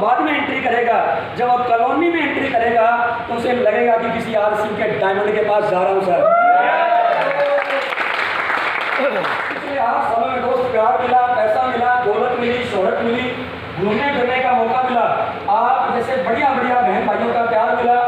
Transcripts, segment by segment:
बाद में एंट्री करेगा, जब वो कॉलोनी में एंट्री करेगा तो उसे लगेगा कि किसी आरसी के डायमंड के पास जा रहा हूं सर। पिछले 8 सालों में दोस्त प्यार मिला, पैसा मिला, दौलत मिली, शोहरत मिली, घूमने फिरने का मौका मिला, आप जैसे बढ़िया बढ़िया बहन भाइयों का प्यार मिला।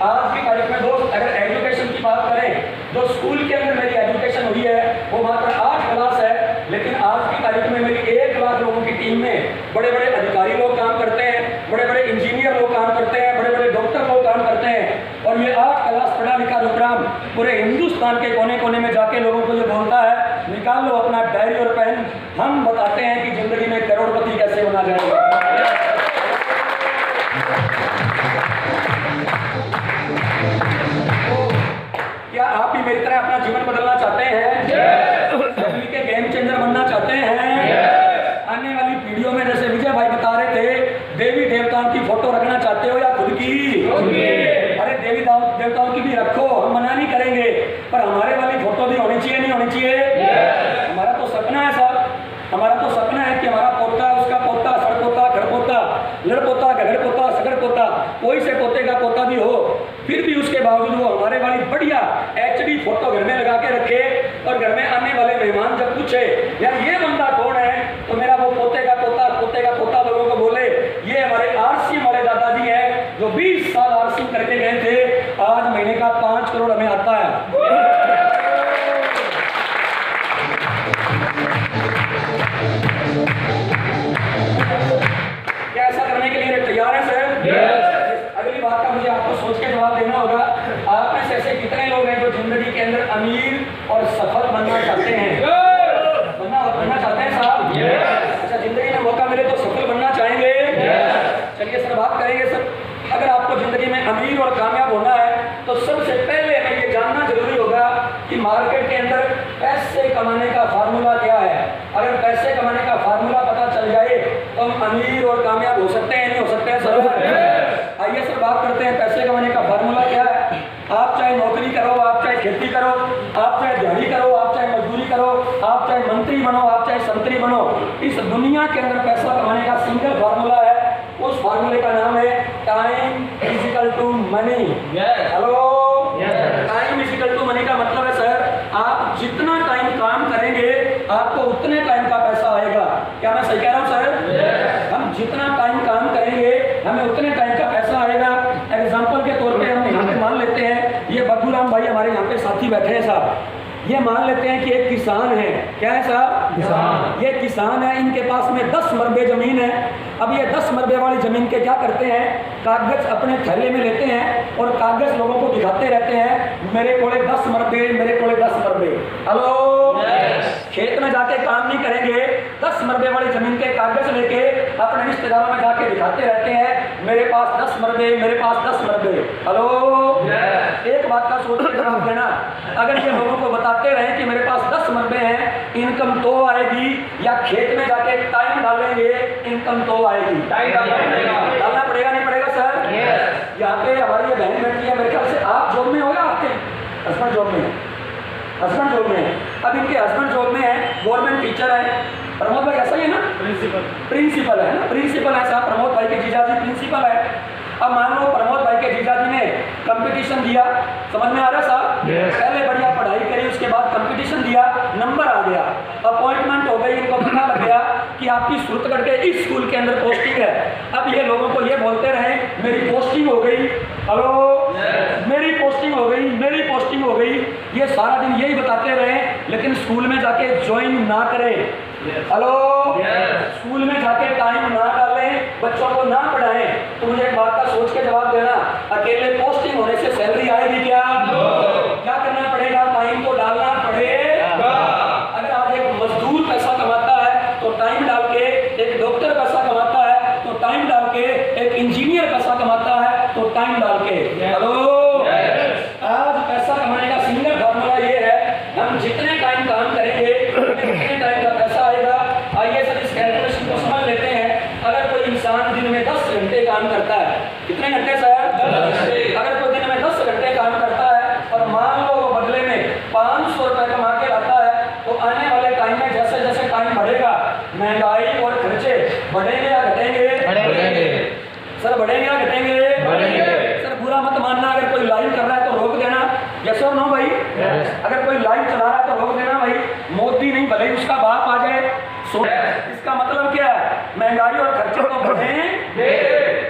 आज की तारीख में दोस्त अगर एजुकेशन की बात करें तो स्कूल के अंदर मेरी एजुकेशन हुई है वो मात्र 8 क्लास है, लेकिन आज की तारीख में मेरी 1 लाख लोगों की टीम में बड़े बड़े अधिकारी लोग काम करते हैं, बड़े बड़े इंजीनियर लोग काम करते हैं, बड़े बड़े डॉक्टर लोग काम करते हैं। और ये 8 क्लास पढ़ा लिखा रुद्राम पूरे हिंदुस्तान के कोने कोने में जाके लोगों को जो बोलता है, निकाल लो अपना डायरी और पेन, हम बताते हैं कि जिंदगी में करोड़पति कैसे होना जाएगा। क्या आप भी मेरी तरह अपना जीवन बदलना चाहते हैं? जिंदगी के गेम चेंजर बनना चाहते हैं? आने वाली पीढ़ियों में जैसे विजय भाई बता रहे थे, देवी देवताओं की फोटो रखना चाहते हो या खुद की? अरे देवी देवताओं की भी रखो, हम मना नहीं करेंगे, पर हमारे वाली फोटो भी होनी चाहिए, नहीं होनी चाहिए? हमारा तो सपना है साहब, हमारा तो सपना है कि हमारा पोता, उसका पोता, सड़पोता, घड़पोता, लड़पोता, गगड़पोता, सगड़पोता, कोई से पोते का पोता भी हो, फिर भी उसके बावजूद वो हमारे वाली बढ़िया HD फोटो घर में लगा के रखे और घर में आने वाले मेहमान जब पूछे यार ये बंदा कौन है, तो मेरा वो पोते का पोता लोगों को बोले ये हमारे आरसी वाले दादाजी हैं जो 20 साल आरसी करके गए थे, आज महीने का 5 करोड़ हमें आता है। क्या ऐसा करने के लिए तैयार है सर? अगली बात का मुझे आपको सोच के जवाब देना होगा। आप में से ऐसे कितने लोग हैं जो जिंदगी के अंदर अमीर और सफल बनना चाहते हैं? बनना चाहते हैं साहब? अच्छा, जिंदगी में मौका मिले तो सफल बनना चाहेंगे? चलिए सर बात करेंगे सर। अगर आपको जिंदगी में अमीर और कामयाब होना है तो सबसे पहले हमें ये जानना जरूरी होगा कि मार्केट के अंदर पैसे कमाने का फार्मूला क्या है। अगर पैसे कमाने का फार्मूला पता चल जाए तो हम अमीर और कामयाब हो सकते हैं, नहीं हो सकते हैं सर? आइए सर बात करते हैं पैसे कमाने का फार्मूला क्या है। आप चाहे नौकरी करो, आप चाहे खेती करो, आप चाहे दिहाड़ी करो, आप चाहे मजदूरी करो, आप चाहे मंत्री बनो, आप चाहे संतरी बनो, इस दुनिया के अंदर पैसा कमाने का सिंगल फार्मूला है। उस फार्मूले का नाम है time is equal to money. Hello, time is equal to money का मतलब है सर आप जितना टाइम काम करेंगे आपको उतने टाइम का पैसा आएगा। क्या मैं सही कह रहा हूँ सर? हम जितना टाइम काम करेंगे हमें उतने टाइम का पैसा आएगा। एग्जाम्पल के तौर पे हम यहाँ पे मान लेते हैं, ये बद्दूराम भाई हमारे यहाँ पे साथी बैठे हैं साहब, ये मान लेते हैं कि एक किसान है। क्या है साहब? किसान। ये किसान है, इनके पास में 10 मरबे जमीन है। अब ये 10 मरबे वाली जमीन के क्या करते हैं, कागज अपने थैले में लेते हैं और कागज लोगों को दिखाते रहते हैं, मेरे कोले 10 मरबे, मेरे कोले 10 मरबे। हेलो, खेत में जाके काम नहीं करेंगे, 10 मरबे वाली जमीन के कागज लेके अपने रिश्तेदारों में जाके दिखाते रहते हैं, मेरे पास 10 मरबे, मेरे पास 10 मरबे। हेलो, एक बात का सोच के जवाब देना, अगर ये लोगों को बताते रहे कि मेरे पास 10 मरबे हैं, इनकम तो आएगी, या खेत में जाके टाइम डालेंगे इनकम तो आएगी? डालना पड़ेगा नहीं पड़ेगा सर? यहाँ पे हमारी ये बहन बैठी है, मेरे ख्याल से आप जॉब में हो या आपके हस्बैंड जॉब में है? हस्बैंड जॉब में है। अब इनके हस्बैंड जॉब में है, गवर्नमेंट टीचर है। प्रमोद भाई ऐसा ही है ना? प्रिंसिपल है ना? प्रिंसिपल है साहब, प्रमोद भाई के जीजाजी प्रिंसिपल है। अब मान लो प्रमोद भाई के जीजाजी ने कंपटीशन दिया, समझ में आ रहा है साहब? पहले बढ़िया पढ़ाई करी, उसके बाद कंपटीशन दिया, नंबर आ गया, अपॉइंटमेंट हो गई, इनको पता लग गया कि आपकी सूरतगढ़ के इस स्कूल के अंदर पोस्टिंग है। अब ये लोगों को ये बोलते रहे मेरी पोस्टिंग हो गई, हेलो मेरी पोस्टिंग हो गई, मेरी पोस्टिंग हो गई, ये सारा दिन यही बताते रहे, लेकिन स्कूल में जाके ज्वाइन ना करें। हेलो, स्कूल में जाके टाइम ना डालें, बच्चों को ना पढ़ाएं, तो मुझे एक बात का सोच के जवाब देना, अकेले पोस्टिंग होने से सैलरी आएगी क्या? क्या करना पड़ेगा? टाइम तो डालना पड़ेगा। अगर आज एक मजदूर पैसा कमाता है तो टाइम डाल के, एक डॉक्टर पैसा कमाता है तो टाइम डाल के, एक इंजीनियर पैसा कमाता है तो टाइम डाल के। हेलो, आज पैसा कमाने का सिंगल फॉर्मूला ये है, हम जितने टाइम काम करेंगे उतने टाइम का पैसा आएगा। आइए सर इस कैलकुलेशन को समझ लेते हैं। अगर कोई इंसान दिन में 10 घंटे काम करता है, कितने घंटे सर? 10 घंटे। अगर कोई दिन में 10 घंटे काम करता है और मान लो वो बदले में 500 रुपए कमा के लाता है, तो आने वाले टाइम में जैसे जैसे टाइम बढ़ेगा महंगाई और खर्चे बढ़ेंगे या घटेंगे? बढ़ेंगे। सर बढ़ेंगे या घटेंगे? सर बुरा मत मानना, अगर कोई लाइव कर रहा है तो रोक देना। यस और नो भाई? अगर कोई लाइव चला रहा है तो रोक देना भाई। मोदी नहीं, भले ही उसका बाप आ जाए। इसका मतलब क्या है? महंगाई और खर्चे तो बढ़े।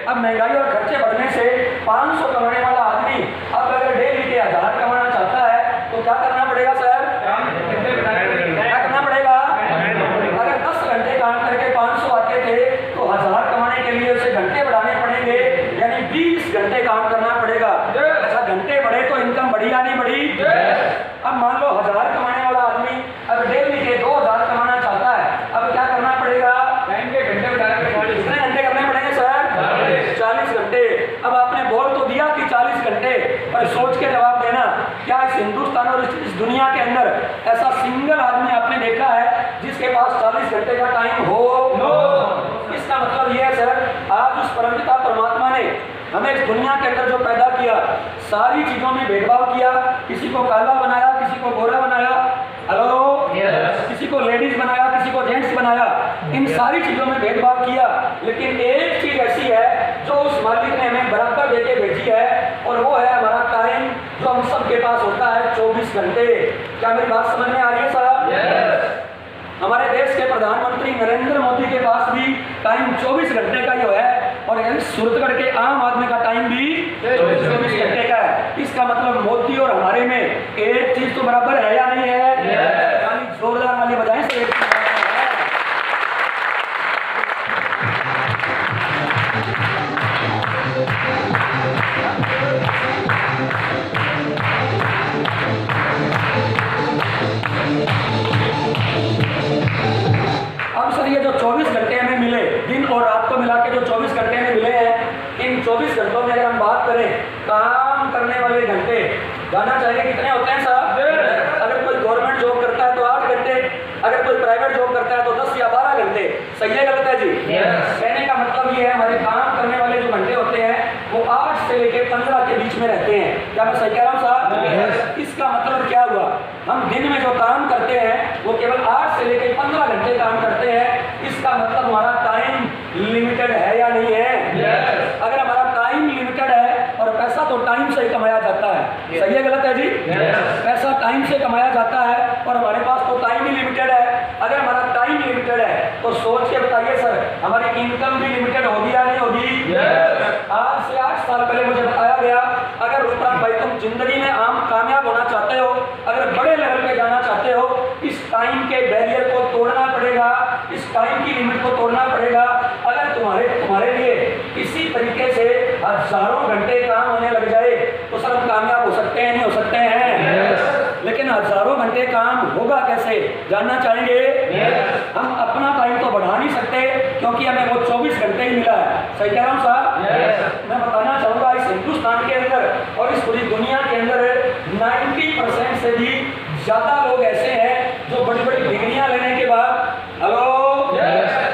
अब महंगाई और खर्चे बढ़ने से 500 कमाने वाला आदमी अब अगर डेली के 1000 कमाना चाहता है तो क्या करना पड़ेगा सर? क्या करना पड़ेगा? अगर 10 घंटे काम करके 500 आते थे तो 1000 कमाने के लिए उसे घंटे बढ़ाने पड़ेंगे, यानी 20 घंटे काम करना पड़ेगा। अच्छा, घंटे बढ़े तो इनकम बढ़ी या नहीं बढ़ी? अब मान लो 1000 कमाने वाला आदमी अब डेली के 2000 कमाना चाहता है, अब क्या करना पड़ेगा? घंटे कितने घंटे करने पड़ेंगे सर? 40 घंटे। अब आपने बोल तो दिया कि 40 घंटे, पर सोच के जवाब देना, क्या इस हिंदुस्तान और इस दुनिया के अंदर ऐसा सिंगल आदमी आपने देखा है जिसके पास 40 घंटे का टाइम हो? इसका मतलब यह है सर, आज उस परमपिता परमात्मा ने हमें इस दुनिया के अंदर जो पैदा किया, सारी चीजों में भेदभाव किया। किसी को काला बनाया, किसी को गोरा बनाया, हेलो, किसी को लेडीज बनाया, किसी को जेंट्स बनाया, इन सारी चीजों में भेदभाव किया। लेकिन एक चीज ऐसी है जो उस मालिक ने हमें बराबर देके भेजी है, और वो है हमारा टाइम, जो हम सबके पास होता है 24 घंटे। क्या मेरी बात समझ में आ रही है साहब? हमारे देश के प्रधानमंत्री नरेंद्र मोदी के पास भी टाइम 24 घंटे का ही है, और सूरतगढ़ के आम आदमी का टाइम भी 24 घंटे का है। इसका मतलब मोदी और हमारे में एक चीज तो बराबर है या नहीं है? यानी जोरदार वाली बजाएं से एक चीज अब सर ये जो 24 घंटे हमें मिले, दिन और रात को मिला के जो 24 घंटे हमें मिले हैं, इन 24 घंटों में अगर हम बात करें काम करने वाले घंटे, जाना चाहिए कितने होते हैं साहब? अगर कोई गवर्नमेंट जॉब करता है तो 8 घंटे, अगर कोई प्राइवेट जॉब करता है तो 10 या 12 घंटे। सही है गलत है जी? कहने का मतलब ये है, हमारे काम करने वाले जो घंटे होते हैं वो 8 से लेकर 15 के बीच में रहते हैं। क्या मैं सही कह रहा हूँ साहब? इसका मतलब क्या हुआ? हम दिन में जो काम करते हैं वो केवल 8 से लेकर 15 घंटे काम करते हैं। इसका मतलब हमारा टाइम लिमिटेड है या नहीं है? अगर हमारा टाइम लिमिटेड है, और पैसा तो टाइम से ही कमाया जाता है। सही है गलत है जी? पैसा टाइम से कमाया जाता है, और हमारे पास तो टाइम ही लिमिटेड है। अगर हमारा टाइम लिमिटेड है तो सोच के बताइए सर, हमारी इनकम भी लिमिटेड होगी या नहीं होगी? आज से 8 साल पहले मुझे बताया गया, अगर रुपरान भाई तुम जिंदगी में आम कामयाब होना चाहते हो, अगर बड़े लेवल पे जाना चाहते हो, इस टाइम के बैरियर को तोड़ना पड़ेगा, इस टाइम की लिमिट को तोड़ना पड़ेगा। अगर तुम्हारे लिए इसी तरीके से हजारों घंटे काम होने लग जाए तो सर हम कामयाब हो सकते हैं, नहीं हो सकते हैं? लेकिन हजारों घंटे काम होगा कैसे, जानना चाहेंगे? हम अपना टाइम तो बढ़ा नहीं सकते, क्योंकि हमें वो 24 घंटे ही मिला है। सही कह रहा हूँ साहब? मैं बताना चाहूँगा, इस हिंदुस्तान के अंदर और इस पूरी दुनिया के अंदर 90% से भी ज्यादा लोग ऐसे हैं जो बड़ी बड़ी डिग्रियां लेने के बाद, हेलो,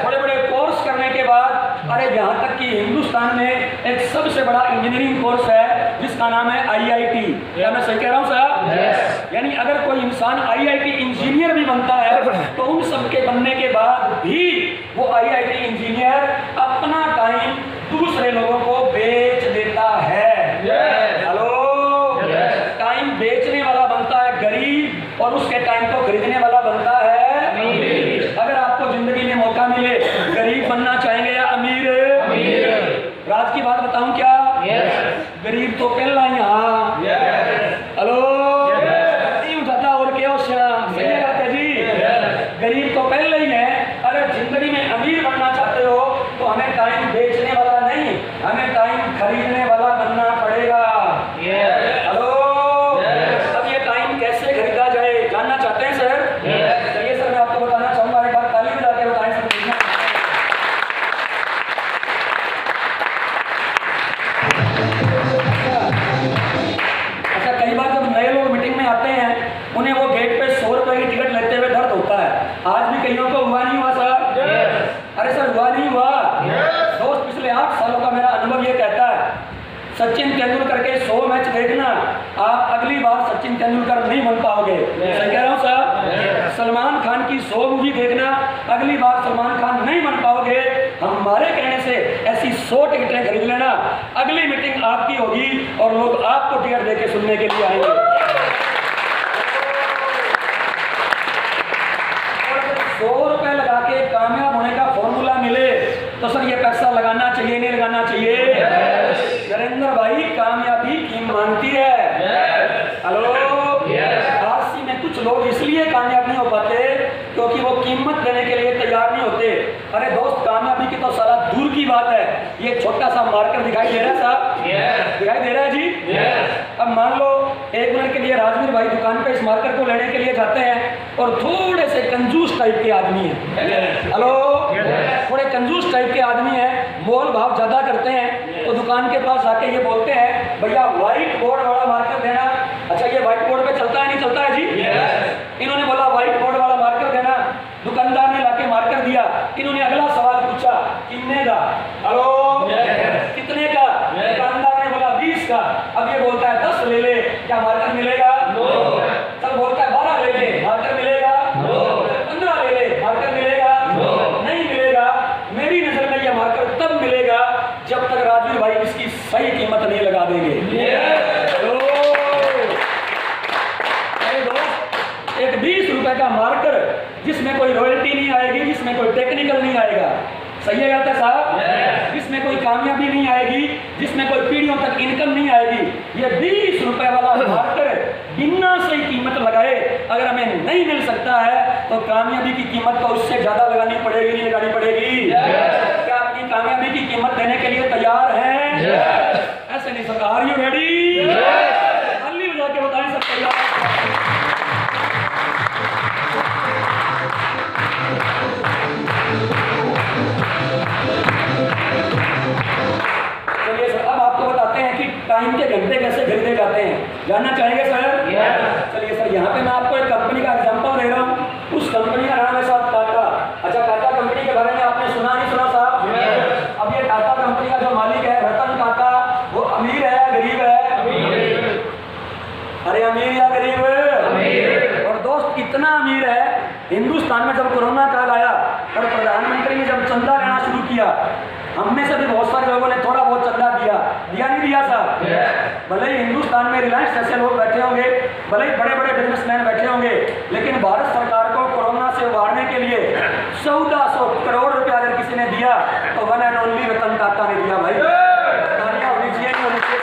बड़े बड़े कोर्स करने के बाद, अरे यहाँ तक कि हिंदुस्तान में एक सबसे बड़ा इंजीनियरिंग कोर्स है जिसका नाम है IIT। क्या मैं सही कह रहा हूँ साहब? यानी अगर कोई इंसान IIT इंजीनियर भी बनता है तो उन सबके बनने के बाद भी वो IIT इंजीनियर अपना टाइम दूसरे लोगों को बेच देता है। हेलो, टाइम बेचने वाला बनता है गरीब, और उसके टाइम को खरीदने वाला बनता है अमीर। अगर आपको जिंदगी में मौका मिले, गरीब बनना चाहेंगे या अमीर? राज की बात बताऊं क्या? गरीब तो पहला ही, हाँ, हेलो, नहीं उठाता और क्या सही है जी? गरीब तो पहले ही है। अगर जिंदगी में अमीर बनना चाहते हो तो हमें टाइम बेचने वाला नहीं, हमें टाइम खरीदने वाला बनना पड़ेगा। हेलो, अब ये टाइम कैसे खरीदा जाए, जानना चाहते हैं सर? चलिए सर, मैं आपको बताना चाहूंगा, एक बार ताली बजा के बताएं सर। अच्छा, कई बार जब नए लोग मीटिंग में आते हैं, उन्हें वो गेट पे 100 रुपए की टिकट लेते हुए दर्द होता है। आज भी कईयों को हुआ नहीं हुआ सर? अरे सर, हुआ नहीं हुआ? दोस्त, पिछले 8 सालों का मेरा अनुभव ये कहता है, सचिन तेंदुलकर के 100 मैच देखना, आप अगली बार सचिन तेंदुलकर नहीं बन पाओगे। सही कह रहा हूँ साहब? सलमान खान की 100 मूवी देखना, अगली बार सलमान खान नहीं बन पाओगे। हमारे कहने से ऐसी 100 टिकटें खरीद लेना। अगली मीटिंग आपकी होगी और लोग आपको टिकट देके सुनने के लिए आएंगे। 100 रुपए लगा के कामयाब होने का फॉर्मूला मिले तो सर ये पैसा लगाना चाहिए नहीं लगाना चाहिए? नरेंद्र भाई कामयाबी कीमत मांगती है। हेलो, आरसी में कुछ लोग इसलिए कामयाब नहीं हो पाते क्योंकि वो कीमत देने के लिए तैयार नहीं होते। अरे दोस्त, कामयाबी की तो सारा दूर की बात है, ये छोटा सा मार्कर दिखाई दे रहा है साहब? दिखाई दे रहा है जी? अब मान लो 1 मिनट के लिए राजवीर भाई दुकान पे इस मार्कर को लेने के लिए जाते हैं और थोड़े से कंजूस टाइप के आदमी हैं। हेलो, थोड़े कंजूस टाइप के आदमी हैं, मोल भाव ज्यादा करते हैं, तो दुकान के पास आके ये बोलते हैं भैया व्हाइट बोर्ड वाला मार्कर देना। अच्छा, ये व्हाइट बोर्ड पे चलता है नहीं चलता है जी? इन्होंने बोला व्हाइट बोर्ड वाला मार्कर देना, दुकानदार ने लाके मार्कर दिया। इन्होंने अगला सवाल पूछा कितने का? हेलो, कितने का? दुकानदार ने बोला 20 का। अब ये बोलता है 10 ले ले, क्या मार्कर मिलेगा? चल बोलता है 12 ले ले, मार्कर मिलेगा? 15 ले ले, मार्कर मिलेगा? नहीं मिलेगा। मेरी नजर में यह मार्कर तब मिलेगा जब तक राजवीर भाई इसकी सही कीमत नहीं लगा देंगे। एक 20 रुपए का मार्कर जिसमें कोई रॉयल्टी नहीं आएगी, जिसमें कोई टेक्निकल नहीं आएगा, सही है कहते साहब? जिसमें कोई कामयाबी नहीं आएगी, जिसमें कोई पीढ़ियों तक इनकम नहीं आएगी, ये 20 रुपए वाला मार्कर बिना सही कीमत लगाए अगर हमें नहीं मिल सकता है तो कामयाबी की कीमत तो उससे ज्यादा लगानी पड़ेगी नहीं लगानी पड़ेगी? क्या अपनी कामयाबी की कीमत देने के लिए तैयार हैं? ऐसे नहीं सकता। Are you ready? ताली बजा के बताएं सब तैयार? चलिए सर, अब आपको बताते हैं कि टाइम के घंटे कैसे खरीदे जाते हैं। जानना चाहेंगे सर? चलिए सर, यहाँ पे मैं आपको एक कंपनी का एग्जांपल दे रहा हूँ। उस कंपनी का नाम है साहब टाटा। अच्छा, टाटा कंपनी के बारे में आपने सुना नहीं सुना साहब? अब ये टाटा कंपनी का जो मालिक है रतन टाटा, वो अमीर है गरीब है? अरे अमीर या गरीब? और दोस्त कितना अमीर है, हिंदुस्तान में जब कोरोना काल आया और प्रधानमंत्री ने जब चंदा लेना शुरू किया, हम में से भी बहुत सारे लोगों ने थोड़ा बहुत चंदा दिया नहीं दिया साहब? भले ही हिंदुस्तान में रिलायंस जैसे लोग बैठे होंगे, भले ही बड़े बड़े बिजनेसमैन बैठे होंगे, लेकिन भारत सरकार को कोरोना से उबारने के लिए 1400 करोड़ रुपया अगर किसी ने दिया तो one and only Ratan Tata ने दिया। भाई तालियां होनी चाहिए नहीं होनी चाहिए?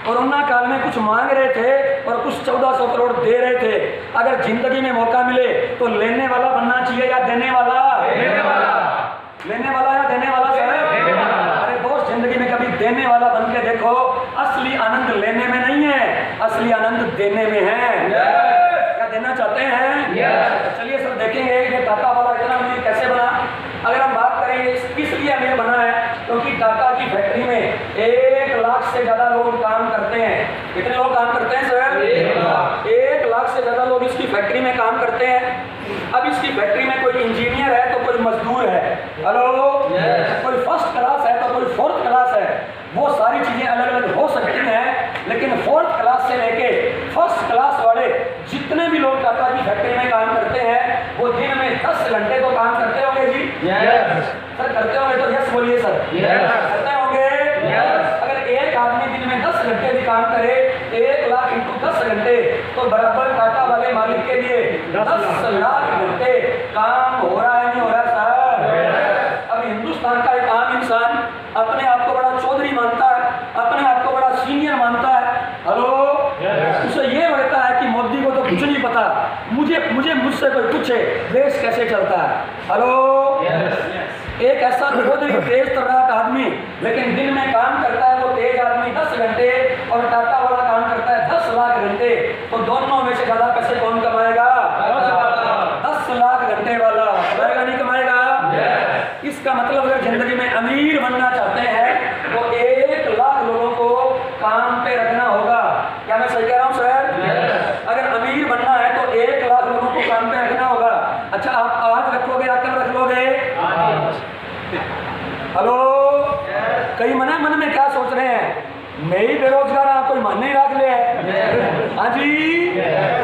कोरोना काल में कुछ मांग रहे थे और कुछ 1400 करोड़ दे रहे थे। अगर जिंदगी में मौका मिले तो लेने वाला बनना चाहिए या देने वाला? लेने वाला या देने वाला सर? अरे दोस्त, जिंदगी में कभी देने वाला बन के देखो। असली आनंद लेने में नहीं है, असली आनंद देने में है। क्या देना चाहते हैं? चलिए सर देखेंगे ये टाटा वाला इतना अमीर कैसे बना। अगर हम बात करें किस लिए अमीर बना है, क्योंकि टाटा की फैक्ट्री में 1 लाख से ज्यादा लोग काम करते हैं। कितने लोग काम करते हैं सर? 1 लाख से ज्यादा लोग इसकी फैक्ट्री में काम करते हैं। अब इसकी फैक्ट्री में कोई इंजीनियर है तो कोई मजदूर है। हेलो, कोई फर्स्ट क्लास है तो कोई 4th क्लास है। वो सारी चीजें अलग अलग हो सकती हैं, लेकिन 4th क्लास से लेके 1st क्लास वाले जितने भी लोग टाटा की फैक्ट्री में काम करते हैं वो दिन में 10 घंटे तो काम करते होंगे जी? सर करते होंगे तो यस बोलिए सर। करते होंगे? अगर एक आदमी दिन में 10 घंटे भी काम करे, 1 लाख इंटू 10 घंटे तो बराबर टाटा वाले मालिक के लिए 10 लाख घंटे काम हो रहा है नहीं हो रहा सर? अब हिंदुस्तान का एक आम इंसान अपने आप को बड़ा चौधरी मानता है, अपने आप को बड़ा सीनियर मानता है। हेलो, उसे ये लगता है कि मोदी को तो कुछ नहीं पता, मुझसे कोई पूछे देश कैसे चलता है। हेलो, एक ऐसा बहुत ही तेज तर्राक आदमी लेकिन दिन में काम करता है वो तेज आदमी 10 घंटे और टाटा वाला काम करता है 10 लाख घंटे, तो दोनों में से ज्यादा पैसे कौन कमाएगा? 10 लाख घंटे वाला कमाएगा नहीं कमाएगा? इसका मतलब अगर जिंदगी में अमीर बनना चाहते हैं तो 1 लाख लोगों को काम पे रखना होगा। क्या मैं सही कह रहा हूँ सर? अगर अमीर बनना है तो 1 लाख लोगों को काम पे रखना होगा। अच्छा, आप आज रखोगे या कल रख लोगे? हेलो, कई मन में क्या सोच रहे हैं, मैं ही बेरोजगार हूं, कोई मन नहीं रख ले। हाँ जी,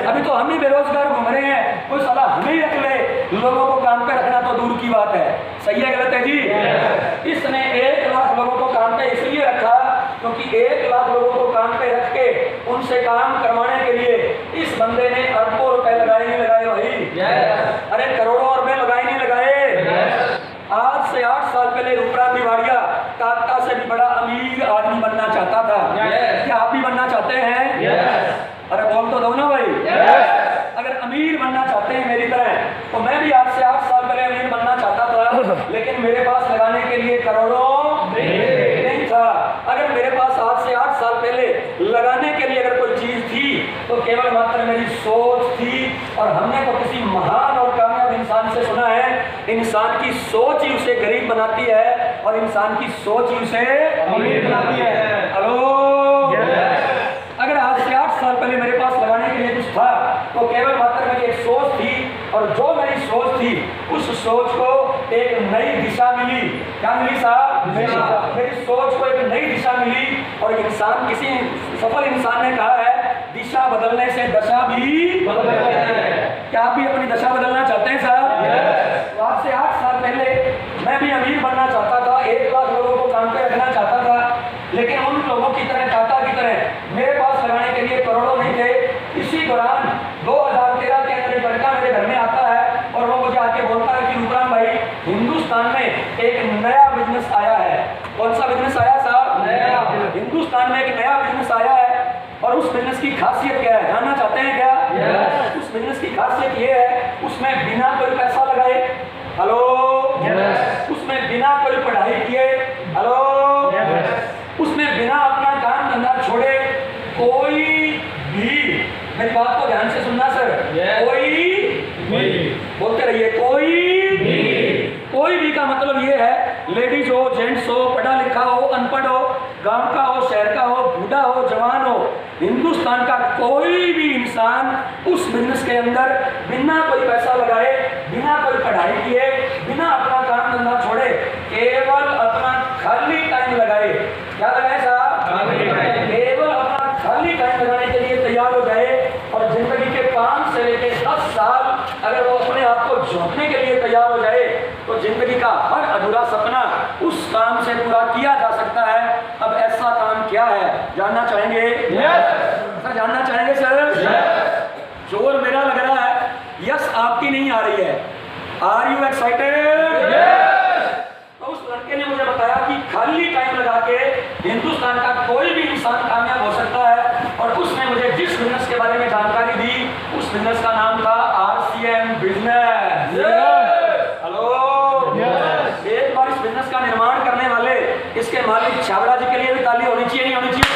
अभी तो हम ही बेरोजगार घूम रहे हैं, कोई साला हमें ही रख ले। लोगों को काम पे रखना तो दूर की बात है। सही है गलत है जी? इसने 1 लाख लोगों को काम पे इसलिए रखा क्योंकि 1 लाख लोगों को काम पे रख के उनसे काम करवाने के लिए इस बंदे ने अरबों रुपए लगाए नहीं लगाए भाई? अरे करोड़ों रुपए लगाए नहीं लगाए? आज से 8 साल पहले रूपराम तिवाड़िया काका से भी बड़ा अमीर आदमी बनना चाहता था। क्या आप भी बनना चाहते हैं? अरे बोल तो दो ना भाई। अगर अमीर बनना चाहते हैं मेरी तरह, तो मैं भी आज से 8 साल पहले अमीर बनना चाहता था, लेकिन मेरे पास लगाने के लिए करोड़ों नहीं था। अगर मेरे पास आज से 8 साल पहले लगाने के लिए अगर कोई चीज थी तो केवल मात्र मेरी सोच थी। और हमने तो किसी महान और कामयाब इंसान से सुना है, इंसान की सोच ही उसे गरीब बनाती है और इंसान की सोच ही उसे अमीर बनाती है। हेलो, अगर आज से 8 साल पहले मेरे पास लगाने के लिए कुछ था तो केवल मात्र मेरी एक सोच थी, और जो मेरी सोच थी उस सोच को एक नई दिशा मिली। क्या मिली साहब? मेरी सोच को एक नई दिशा मिली। और इंसान, किसी सफल इंसान ने कहा है, दिशा बदलने से दशा भी बदल जाती है। क्या आप भी अपनी दशा बदलना चाहते हैं साहब? तो आज से 8 साल पहले मैं भी अमीर बनना चाहता था, 1 लाख लोगों को काम पे रखना चाहता था, लेकिन उन लोगों की तरह, टाटा की तरह मेरे पास लगाने के लिए करोड़ों नहीं थे। इसी दौरान 2013 के अंदर एक लड़का मेरे घर में आता है और वो मुझे आके बोलता है कि रूपराम भाई, हिंदुस्तान में एक नया बिजनेस आया है। कौन सा बिजनेस आया साहब? नया। हिंदुस्तान में एक नया बिजनेस आया है, और उस बिजनेस की खासियत क्या है जानना चाहते हैं क्या? उस बिजनेस की खासियत ये है, उसमें बिना कोई पैसा लगाए, हेलो, उसमें बिना कोई पढ़ाई किए, हेलो, उसमें बिना अपना काम धंधा छोड़े, कोई भी, मेरी बात को ध्यान से सुनना सर, कोई भी, बोलते रहिए, कोई भी का मतलब ये है, लेडीज हो, जेंट्स हो, पढ़ा लिखा हो, अनपढ़ हो, गांव का हो, शहर का हो, बूढ़ा हो, जवान हो, हिंदुस्तान का कोई भी इंसान उस बिजनेस के अंदर बिना कोई पैसा लगाए, बिना कोई पढ़ाई किए, बिना अपना काम धंधा छोड़े, केवल अपना खाली टाइम लगाए। क्या लगाए साहब? केवल अपना खाली टाइम लगाने के लिए तैयार हो जाए, और जिंदगी के 5 से लेकर 10 साल अगर वो अपने आप को झोंकने के लिए तैयार हो जाए, तो जिंदगी का हर अधूरा सपना उस काम से पूरा किया जा सकता है। अब ऐसा काम क्या है जानना चाहेंगे? सर जानना चाहेंगे सर? जोर मेरा लग रहा है, यस आपकी नहीं आ रही है। Are you excited? तो उस लड़के ने मुझे बताया कि खाली टाइम लगा के हिंदुस्तान का कोई भी इंसान कामयाब हो सकता है, और उसने मुझे जिस बिजनेस के बारे में जानकारी दी, उस बिजनेस का नाम था RCM बिजनेस। हेलो, एक बार इस बिजनेस का निर्माण करने वाले इसके मालिक छाबड़ा जी के लिए भी ताली होनी चाहिए, नहीं होनी चाहिए?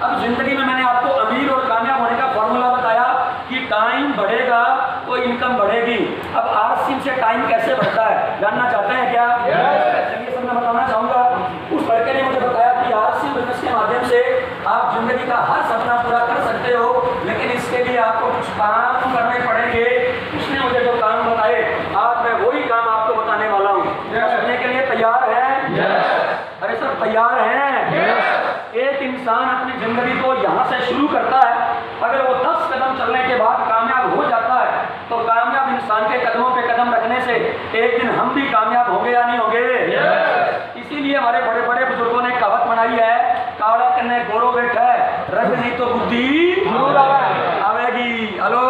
अब जिंदगी में मैंने आपको अमीर और कामयाब होने का फॉर्मूला बताया कि टाइम बढ़ेगा तो इनकम बढ़ेगी। अब RCM से टाइम कैसे बढ़ता है जानना चाहते हैं क्या? चलिए सर मैं बताना चाहूंगा। उस लड़के ने मुझे बताया कि RCM बिजनेस के माध्यम से आप जिंदगी का हर सपना पूरा कर सकते हो, लेकिन इसके लिए आपको कुछ काम करने पड़ेंगे। उसने मुझे जो काम बताए, आज मैं वही काम आपको बताने वाला हूँ। सुनने के लिए तैयार हैं? अरे सर तैयार हैं? एक इंसान अपनी जिंदगी को यहाँ से शुरू करता है, अगर वो 10 कदम चलने के बाद कामयाब हो जाता है, तो कामयाब इंसान के कदमों पे कदम रखने से एक दिन हम भी कामयाब होंगे या नहीं होंगे? इसीलिए हमारे बड़े बड़े बुजुर्गों ने कहावत बनाई है, काला कन्ने गोरो बैठा है, रग नहीं तो बुद्धि आवेगी। हेलो,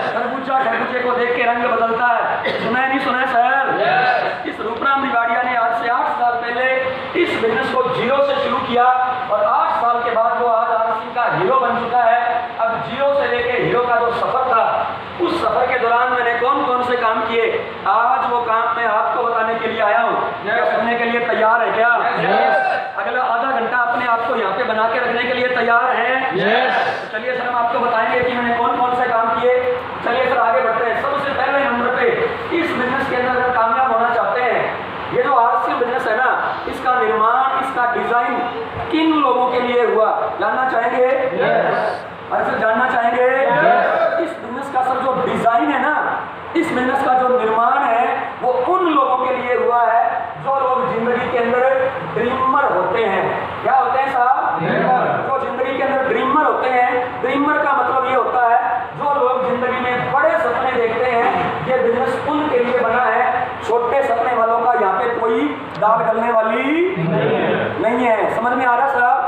खरबूजे को देख के रंग बदलता है, सुना है नहीं सुना है सर? इस रूपराम तिवाड़िया ने आज से 8 साल पहले इस बिजनेस को 0 से शुरू किया, और 8 साल के बाद वो आज RCM का हीरो बन चुका है। अब 0 से लेके हीरो का जो सफर था, उस सफर के दौरान मैंने कौन कौन से काम किए, आज वो काम मैं आपको बताने के लिए आया हूँ। क्या सुनने के लिए तैयार है क्या? अगला आधा घंटा अपने आप को यहाँ पे बना के रखने के लिए तैयार हैं? तो चलिए सर हम आपको बताएंगे कि मैंने कौन कौन से काम किए। चलिए सर आगे बढ़ते हैं। सबसे पहले नंबर पे इस बिजनेस के अंदर अगर कामयाब होना चाहते हैं, ये जो RCM बिजनेस है ना, इसका निर्माण, इसका डिजाइन किन लोगों के लिए हुआ जानना चाहेंगे? अरे सर जानना चाहेंगे? इस बिजनेस का सर जो डिजाइन है ना, इस बिजनेस का जो निर्माण है, वो उन लोगों के लिए हुआ है जो लोग जिंदगी के अंदर ड्रीम छोटे सपने वालों का यहाँ पे कोई दाल गलने वाली नहीं है। समझ में आ रहा साहब?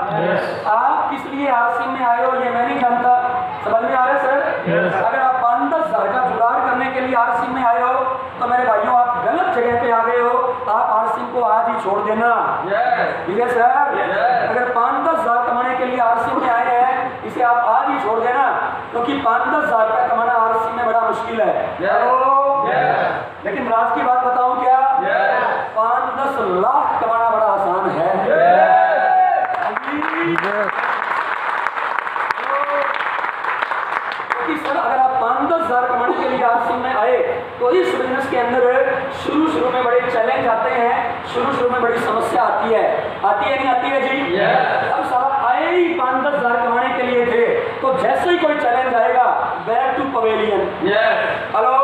आप किस लिए आरसीएम में आए हो ये मैं नहीं जानता। समझ में आ रहा सर? अगर आप 5-10 हजार का जुगाड़ करने के लिए आरसीएम में आए हो तो मेरे भाइयों आप गलत जगह पे आ गए हो। आप आरसीएम को आज ही छोड़ देना। ठीक है सर? अगर 5-10 हजार कमाने के लिए आरसीएम में आए हैं, इसे आप आज ही छोड़ देना, क्योंकि 5-10 हजार का कमाना आरसीएम में बड़ा मुश्किल है। लेकिन राज की बात बताऊं क्या? 5-10 लाख कमाना बड़ा आसान है। क्योंकि सर अगर आप 5-10 हजार कमाने के लिए आरसीएम में आए तो इस बिजनेस के अंदर शुरू में बड़े चैलेंज आते हैं, शुरू में बड़ी समस्या आती है नहीं आती है जी? अब साहब आए ही 5-10 हजार कमाने के लिए थे, तो जैसे ही कोई चैलेंज आएगा back to pavilion. Hello,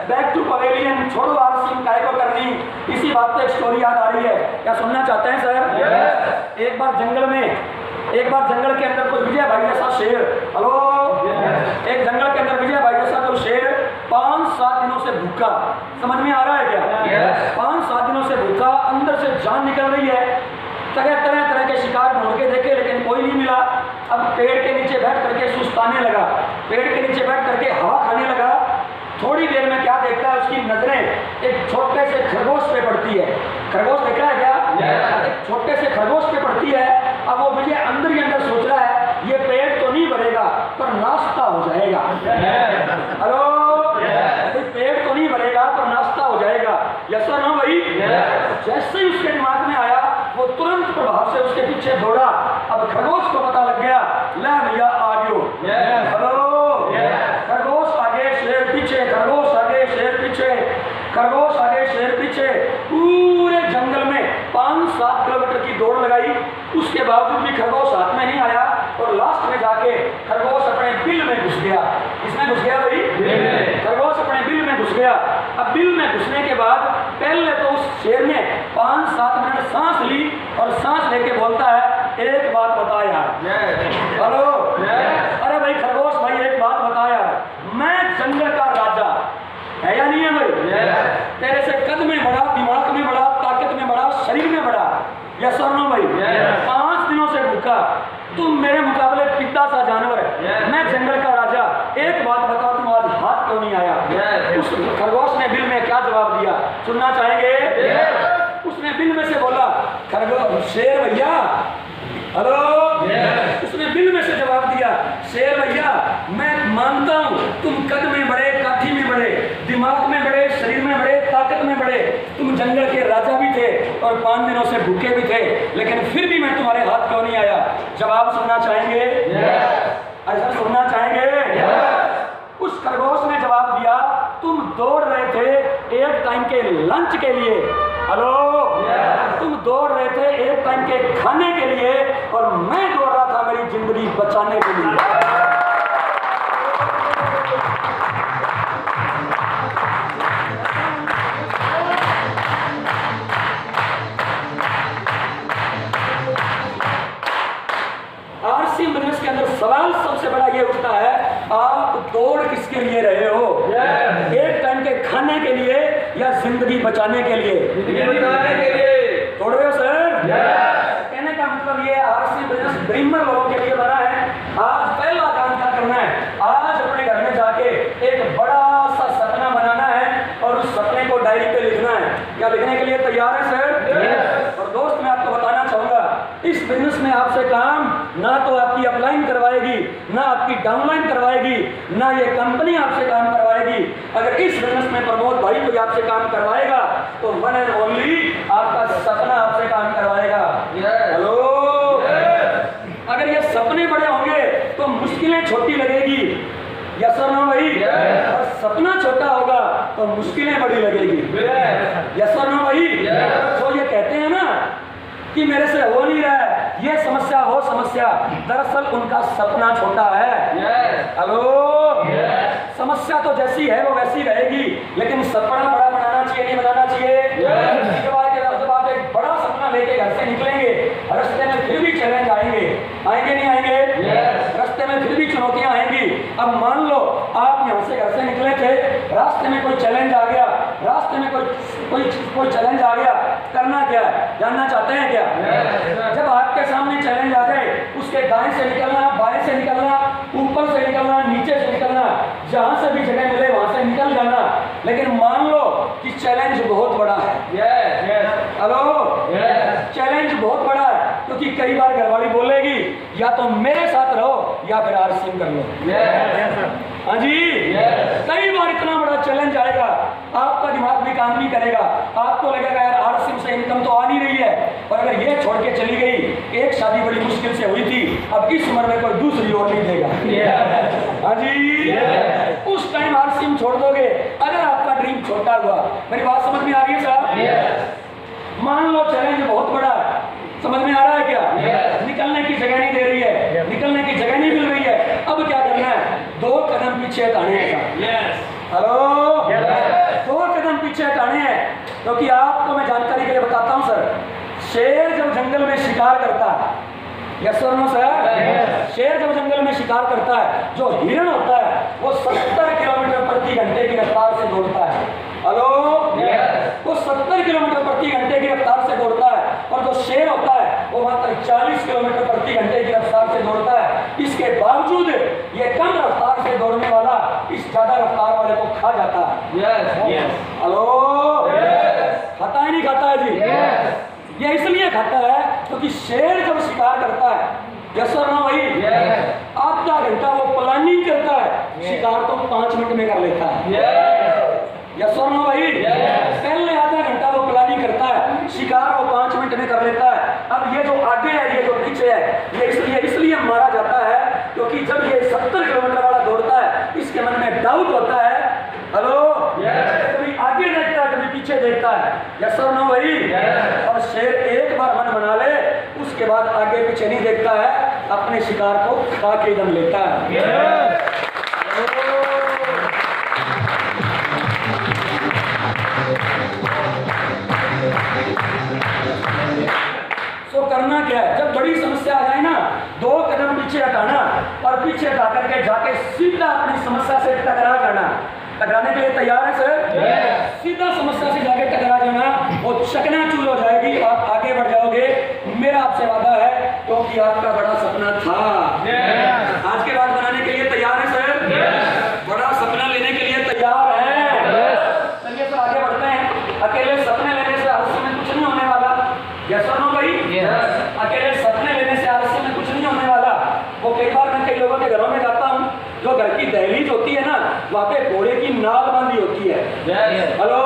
back to pavilion, छोड़ो आरसीएम काय को करनी। इसी बात पे एक स्टोरी याद आ रही है, क्या सुनना चाहते हैं सर? एक बार जंगल के अंदर कोई विजय भाई जैसा शेर, हेलो, एक जंगल के अंदर विजय भाई जैसा कोई शेर 5-7 दिनों से भूखा। समझ में आ रहा है क्या? 5-7 दिनों से भूखा, अंदर से जान निकल रही है, तरह के शिकार ढूंढ के देखे लेकिन कोई नहीं मिला। अब पेड़ के नीचे बैठ करके सुस्ताने लगा, पेड़ के नीचे बैठ करके हवा खाने लगा। थोड़ी देर में क्या देखता है, उसकी नजरें एक छोटे से खरगोश पे पड़ती है। खरगोश देख रहा है क्या? एक छोटे से खरगोश पे पड़ती है। अब वो विजय अंदर ही अंदर सोच रहा है ये पेट तो नहीं भरेगा पर नाश्ता हो जाएगा। हेलो, पेट तो नहीं भरेगा पर नाश्ता हो जाएगा। यस और नो भाई? जैसे ही उसके दिमाग में आया वो तुरंत प्रभाव से उसके पीछे दौड़ा। अब खरगोश को पता लग गया, ले भैया आगे। हेलो, खरगोश आगे शेर पीछे, खरगोश आगे शेर पीछे, खरगोश आगे शेर पीछे, पूरे जंगल में 5-7 किलोमीटर की दौड़ लगाई। उसके बावजूद भी खरगोश हाथ में नहीं आया और लास्ट में जाके खरगोश अपने बिल में घुस गया। किसमें घुस गया भाई? खरगोश अपने बिल में घुस गया। अब बिल में घुसने के बाद पहले तो उस शेर ने 5-7 मिनट सांस ली और सांस लेके बोलता है, एक बात बता यार। हेलो, अरे भाई खरगोश भाई एक बात बता यार, मैं जंगल का राजा है या नहीं है भाई? तेरे से कद में बड़ा, दिमाग में बड़ा, ताकत में बड़ा, शरीर में बड़ा। यस और नो भाई? 5 दिनों से भूखा, तुम मेरे मुकाबले पिता सा जानवर है, मैं जंगल का राजा। एक बात बताओ, तुम आज हाथ क्यों नहीं आया? उस खरगोश ने बिल में क्या जवाब दिया, सुनना चाहेंगे? उसने बिल में से बोला, खरगोश शेर भैया, हेलो, उसने बिल में से जवाब दिया, शेर भैया मैं मानता हूँ तुम कद में बड़े, काठी में बड़े, दिमाग में बड़े, शरीर में बड़े, ताकत में बड़े, तुम जंगल के राजा भी थे और 5 दिनों से भूखे भी थे, लेकिन फिर भी मैं तुम्हारे हाथ क्यों नहीं आया? जवाब सुनना चाहेंगे? ऐसा सुनना चाहेंगे? उस खरगोश ने जवाब दिया, तुम दौड़ रहे थे एक टाइम के लंच के लिए, हेलो, तुम दौड़ रहे थे एक टाइम के खाने के लिए और मैं दौड़ रहा था मेरी जिंदगी बचाने के लिए। आरसीएम बिजनेस के अंदर सवाल सबसे बड़ा ये उठता है, आप दौड़ किसके लिए रहे हो? एक टाइम के खाने के लिए या जिंदगी बचाने के लिए? दौड़ रहे हो सर? कहने का मतलब ये आरसीएम बिजनेस ड्रीमर लोगों के लिए बना है। आज पहला काम क्या करना है? आज अपने घर में जाके एक बड़ा सा सपना बनाना है और उस सपने को डायरी पे लिखना है। क्या लिखने के लिए तैयार है सर? और दोस्त मैं आपको बताना चाहूंगा, इस बिजनेस में आपसे काम ना तो आपकी अपलाइन करवाएगी, ना आपकी डाउनलाइन करवाएगी, ना ये कंपनी आपसे काम करवाएगी। अगर इस बिजनेस में प्रमोद भाई कोई आपसे काम करवाएगा तो वन एंड ओनली आपका सपना आपसे काम करवाएगा। हेलो, अगर ये सपने बड़े होंगे तो मुश्किलें छोटी लगेगी। यस और नो भाई? और सपना छोटा होगा तो मुश्किलें बड़ी लगेगी। यस और नो भाई? तो ये कहते हैं ना कि मेरे से हो नहीं रहा है, ये समस्या हो समस्या, दरअसल उनका सपना छोटा है। हेलो, समस्या तो जैसी है वो वैसी रहेगी, लेकिन सपना बड़ा बनाना चाहिए, नहीं बनाना चाहिए? जब आप एक बड़ा सपना लेके घर से निकलेंगे, रास्ते में फिर भी चैलेंज आएंगे नहीं आएंगे? रास्ते में फिर भी चुनौतियां आएंगी। अब मान लो आप यहाँ से घर से निकले थे, रास्ते में कोई चैलेंज आ गया, रास्ते में कोई कोई चैलेंज आ गया, करना क्या है, जानना चाहते हैं क्या? जब आपके सामने चैलेंज आ जाए, उसके दाएं से निकलना, बाएं से निकलना, ऊपर से निकलना, नीचे से निकलना, जहां से भी जगह मिले वहां से निकल जाना। लेकिन मान लो कि चैलेंज बहुत बड़ा है। हेलो, चैलेंज बहुत बड़ा है, क्योंकि कई बार घरवाली बोलेगी या तो मेरे साथ रहो या फिर आरसीएम कर लो। हाँ जी, कई बार इतना बड़ा चैलेंज आएगा, आपका दिमाग भी काम नहीं करेगा, आपको लगेगा यार आरसीएम से इनकम तो आ नहीं रही है, और अगर ये छोड़ के चली गई, एक शादी बड़ी मुश्किल से हुई थी, अब इस उम्र में कोई दूसरी और नहीं देगा। हाँ जी, उस टाइम आरसीएम छोड़ दोगे अगर आपका ड्रीम छोटा हुआ। मेरी बात समझ में आ रही है साहब? मान लो चैलेंज बहुत बड़ा है, समझ में आ रहा है क्या? निकलने की जगह नहीं दे रही है, निकलने की जगह नहीं मिल रही है, अब क्या करना है? 2 कदम पीछे हटाने हैं। हेलो, 2 कदम पीछे हटाने हैं, क्योंकि आपको मैं जानकारी के लिए बताता हूं सर, शेर जब जंगल में शिकार करता है, यस और नो सर, शेर जब जंगल में शिकार करता है, जो हिरण होता है वो 70 किलोमीटर प्रति घंटे की रफ्तार से दौड़ता है। हेलो, वो 70 किलोमीटर प्रति घंटे की रफ्तार से दौड़ता है, और जो शेर होता है वो मात्र 40 किलोमीटर प्रति घंटे की रफ्तार से दौड़ता है। इसके बावजूद ये कम रफ्तार से दौड़ने वाला इस ज्यादा रफ्तार वाले को खा जाता है। हेलो, खाता है नहीं खाता है जी? ये इसलिए खाता है क्योंकि शेर जब शिकार करता है, यस और नो भाई, आधा घंटा वो प्लानिंग करता है, शिकार तो 5 मिनट में कर लेता है। यस और नो भाई, पहले आधा घंटा वो प्लानिंग करता है, शिकार वो 5 मिनट में कर लेता है। अब ये जो आगे है, ये जो पीछे है, ये इसलिए मारा जाता है क्योंकि जब ये 70 किलोमीटर वाला दौड़ता है, इसके मन में डाउट होता है। हेलो, कभी आगे देखता है, कभी पीछे देखता है। यस और नो भाई, और शेर एक बार मन बना ले, उसके बाद आगे पीछे नहीं देखता है, अपने शिकार को खा के दम लेता है। तो करना क्या है? जब बड़ी समस्या आ जाए ना, 2 कदम पीछे हटाना, और पीछे हटा करके जाके सीधा अपनी समस्या से टकरा जाना। टकराने के लिए तैयार है सर? सीधा समस्या से जाके टकरा जाना, वो चकनाचूर हो जाएगी, आप आगे बढ़ जाओगे, मेरा आपसे वादा है, क्योंकि आपका बड़ा सपना था। आज के बाद बनाने के लिए तैयार है सर? बड़ा सपना लेने के लिए तैयार है? चलिए सर आगे बढ़ते हैं। अकेले सपने लेने से आलस्य में कुछ नहीं होने वाला। यस और नो भाई? अकेले सपने लेने से आलस्य में कुछ नहीं होने वाला। वो कई बार मैं कई लोगों के घरों में जाता हूँ, जो घर की दहलीज होती है ना, वहाँ पे घोड़े की नाल बांधी होती है। हेलो,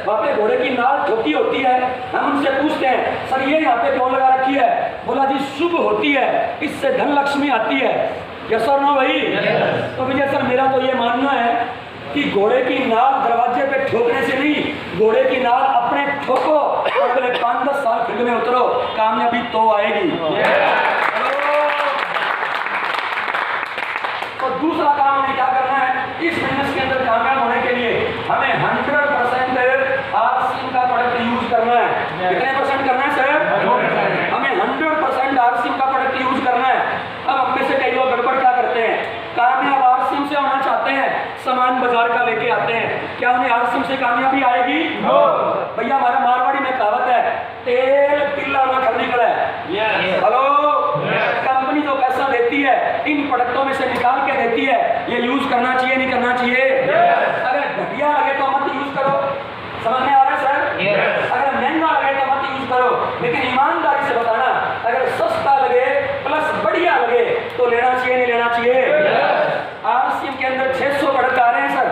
वहाँ पे घोड़े की नाल ठोकी होती है। हम उनसे पूछते हैं, सर ये यहाँ पे क्यों लगा रखी है? बोला जी शुभ होती है, इससे धन लक्ष्मी आती है। यस और नो भाई? तो विजय सर मेरा तो ये मानना है कि घोड़े की नाल दरवाजे पे ठोकने से नहीं, घोड़े की नाल अपने ठोको और अगले 5-10 साल फील्ड में उतरो, कामयाबी तो आएगी। तो दूसरा काम हमें क्या करना है? इस बिजनेस के अंदर कामयाब होने के लिए हमें 100% आरसीएम का प्रोडक्ट यूज करना है। कितने % करना है सर? हमें 100% आरसीएम का प्रोडक्ट यूज करना है। अब हम में से कई लोग गड़बड़ क्या करते हैं? कामयाब आरसीएम से होना चाहते हैं, सामान बाजार का लेके आते हैं, क्या उन्हें आरसीएम से कामयाबी आएगी? भैया हमारा मारवाड़ी में कहावत है, तेल तिल्ला ना कर निकला है। हेलो, कंपनी जो पैसा देती है इन प्रोडक्टों में से निकाल के देती है, ये यूज करना चाहिए नहीं करना चाहिए? अगर घटिया लगे तो मत यूज करो, समझ में आ रहा है सर? अगर महंगा लगे तो मत यूज करो, लेकिन ईमानदारी से बताना, अगर सस्ता लगे प्लस बढ़िया लगे तो लेना चाहिए नहीं लेना चाहिए? आरसीएम के अंदर 600 प्रोडक्ट आ रहे हैं सर।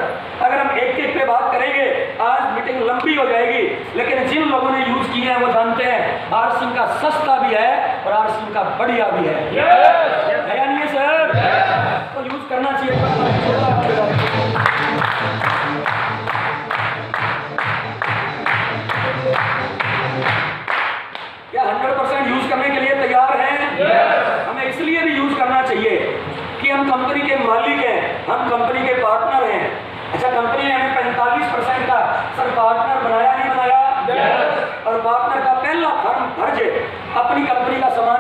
अगर हम एक पे बात करेंगे, आज मीटिंग लंबी हो जाएगी, लेकिन जिन लोगों ने यूज किए हैं वो जानते हैं आरसीएम का सस्ता भी है और आरसीएम का बढ़िया भी है। है या नहीं है सर? तो यूज करना चाहिए। क्या 100% यूज करने के लिए तैयार हैं? हमें इसलिए भी यूज करना चाहिए कि हम कंपनी के मालिक हैं, हम कंपनी के पार्टनर हैं। अच्छा, कंपनी ने हमें 45% का सर पार्टनर बनाया नहीं बनाया? और पार्टनर का पहला फर्ज अपनी कंपनी का सामान